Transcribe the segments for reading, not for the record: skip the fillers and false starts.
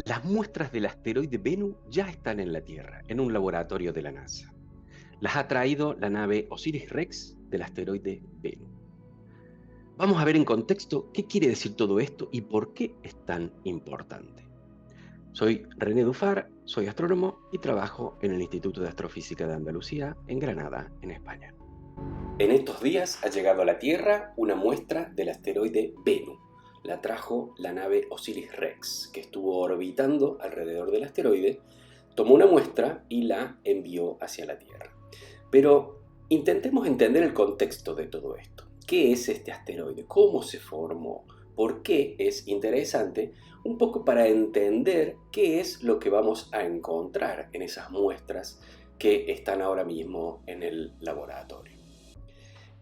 Las muestras del asteroide Bennu ya están en la Tierra, en un laboratorio de la NASA. Las ha traído la nave Osiris-Rex del asteroide Bennu. Vamos a ver en contexto qué quiere decir todo esto y por qué es tan importante. Soy René Dufar, soy astrónomo y trabajo en el Instituto de Astrofísica de Andalucía, en Granada, en España. En estos días ha llegado a la Tierra una muestra del asteroide Bennu. La trajo la nave Osiris-Rex, que estuvo orbitando alrededor del asteroide, tomó una muestra y la envió hacia la Tierra. Pero intentemos entender el contexto de todo esto. ¿Qué es este asteroide? ¿Cómo se formó? ¿Por qué es interesante? Un poco para entender qué es lo que vamos a encontrar en esas muestras que están ahora mismo en el laboratorio.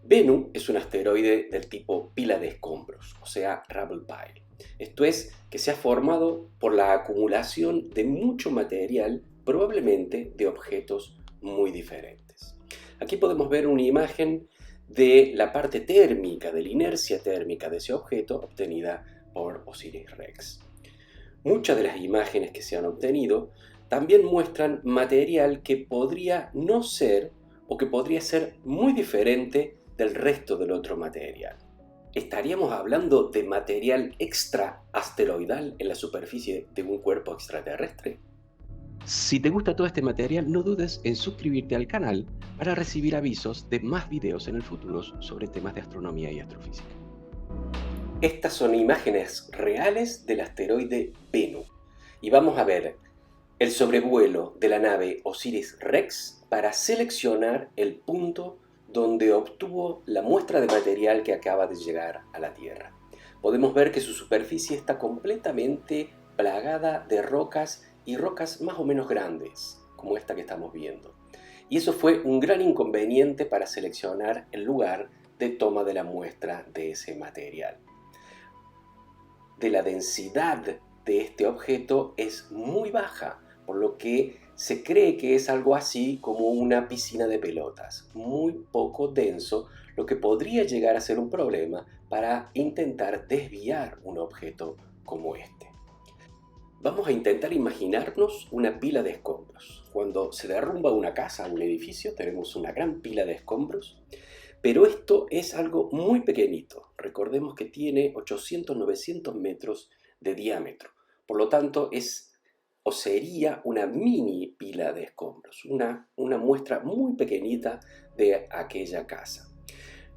Bennu es un asteroide del tipo pila de escombros, o sea, rubble pile. Esto es, que se ha formado por la acumulación de mucho material, probablemente de objetos muy diferentes. Aquí podemos ver una imagen de la parte térmica, de la inercia térmica de ese objeto obtenida por Osiris-Rex. Muchas de las imágenes que se han obtenido también muestran material que podría no ser o que podría ser muy diferente del resto del otro material. ¿Estaríamos hablando de material extra-asteroidal en la superficie de un cuerpo extraterrestre? Si te gusta todo este material, no dudes en suscribirte al canal para recibir avisos de más videos en el futuro sobre temas de astronomía y astrofísica. Estas son imágenes reales del asteroide Bennu y vamos a ver el sobrevuelo de la nave Osiris-Rex para seleccionar el punto donde obtuvo la muestra de material que acaba de llegar a la Tierra. Podemos ver que su superficie está completamente plagada de rocas y rocas más o menos grandes, como esta que estamos viendo. Y eso fue un gran inconveniente para seleccionar el lugar de toma de la muestra de ese material. De la densidad de este objeto es muy baja, por lo que se cree que es algo así como una piscina de pelotas, muy poco denso, lo que podría llegar a ser un problema para intentar desviar un objeto como este. Vamos a intentar imaginarnos una pila de escombros. Cuando se derrumba una casa o un edificio, tenemos una gran pila de escombros, pero esto es algo muy pequeñito. Recordemos que tiene 800-900 metros de diámetro. Por lo tanto, es o sería una mini pila de escombros, una muestra muy pequeñita de aquella casa.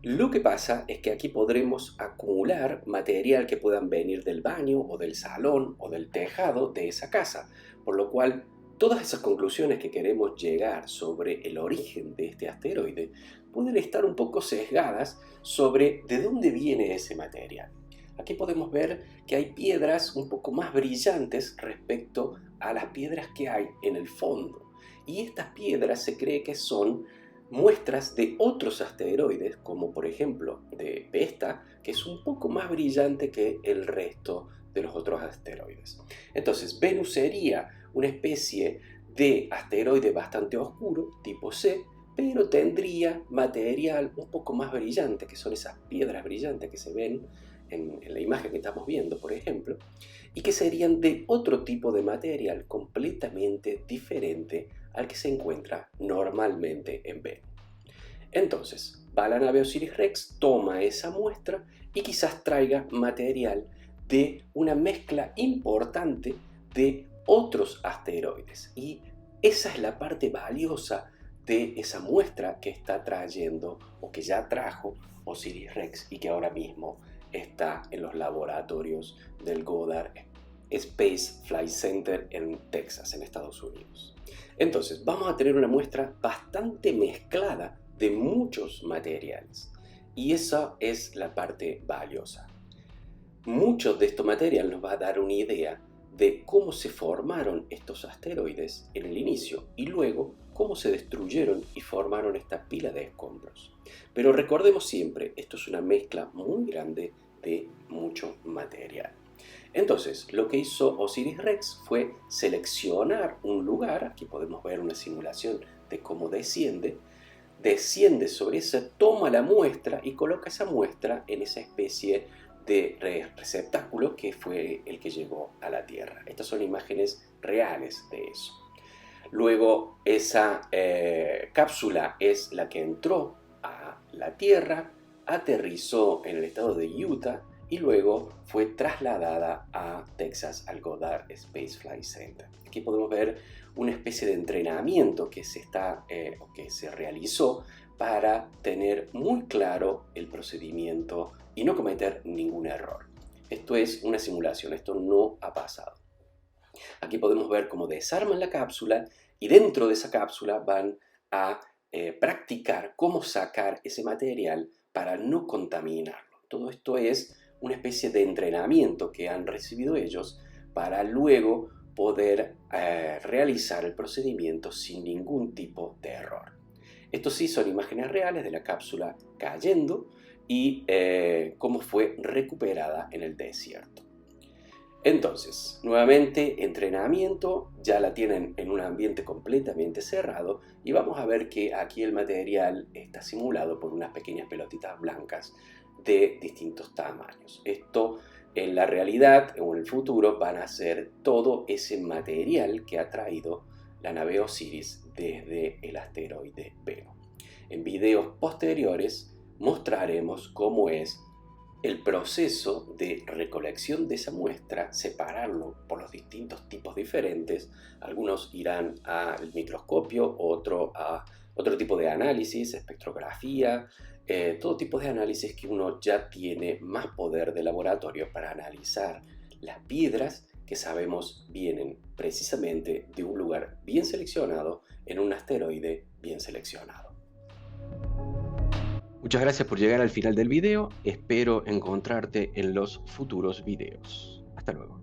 Lo que pasa es que aquí podremos acumular material que puedan venir del baño o del salón o del tejado de esa casa, por lo cual todas esas conclusiones que queremos llegar sobre el origen de este asteroide pueden estar un poco sesgadas sobre de dónde viene ese material. Aquí podemos ver que hay piedras un poco más brillantes respecto a las piedras que hay en el fondo. Y estas piedras se cree que son muestras de otros asteroides, como por ejemplo de Vesta, que es un poco más brillante que el resto de los otros asteroides. Entonces, Venus sería una especie de asteroide bastante oscuro, tipo C, pero tendría material un poco más brillante, que son esas piedras brillantes que se ven en la imagen que estamos viendo, por ejemplo, y que serían de otro tipo de material completamente diferente al que se encuentra normalmente en Venus. Entonces, va la nave Osiris-Rex, toma esa muestra y quizás traiga material de una mezcla importante de otros asteroides. Y esa es la parte valiosa de esa muestra que está trayendo o que ya trajo Osiris-Rex y que ahora mismo está en los laboratorios del Goddard Space Flight Center en Texas, en Estados Unidos. Entonces, vamos a tener una muestra bastante mezclada de muchos materiales. Y esa es la parte valiosa. Mucho de este material nos va a dar una idea de cómo se formaron estos asteroides en el inicio y luego cómo se destruyeron y formaron esta pila de escombros. Pero recordemos siempre, esto es una mezcla muy grande de mucho material. Entonces, lo que hizo Osiris-Rex fue seleccionar un lugar, aquí podemos ver una simulación de cómo desciende sobre esa, toma la muestra y coloca esa muestra en esa especie de receptáculo que fue el que llegó a la Tierra. Estas son imágenes reales de eso. Luego esa cápsula es la que entró a la Tierra, aterrizó en el estado de Utah y luego fue trasladada a Texas, al Goddard Space Flight Center. Aquí podemos ver una especie de entrenamiento que se realizó para tener muy claro el procedimiento y no cometer ningún error. Esto es una simulación, esto no ha pasado. Aquí podemos ver cómo desarman la cápsula y dentro de esa cápsula van a practicar cómo sacar ese material para no contaminarlo. Todo esto es una especie de entrenamiento que han recibido ellos para luego poder realizar el procedimiento sin ningún tipo de error. Estos sí son imágenes reales de la cápsula cayendo y cómo fue recuperada en el desierto. Entonces, nuevamente, entrenamiento, ya la tienen en un ambiente completamente cerrado y vamos a ver que aquí el material está simulado por unas pequeñas pelotitas blancas de distintos tamaños. Esto en la realidad o en el futuro van a ser todo ese material que ha traído la nave Osiris desde el asteroide Bennu. En videos posteriores mostraremos cómo es el proceso de recolección de esa muestra, separarlo por los distintos tipos diferentes. Algunos irán al microscopio, otro a otro tipo de análisis, espectrografía, todo tipo de análisis que uno ya tiene más poder de laboratorio para analizar las piedras que sabemos vienen precisamente de un lugar bien seleccionado en un asteroide bien seleccionado. Muchas gracias por llegar al final del video, espero encontrarte en los futuros videos. Hasta luego.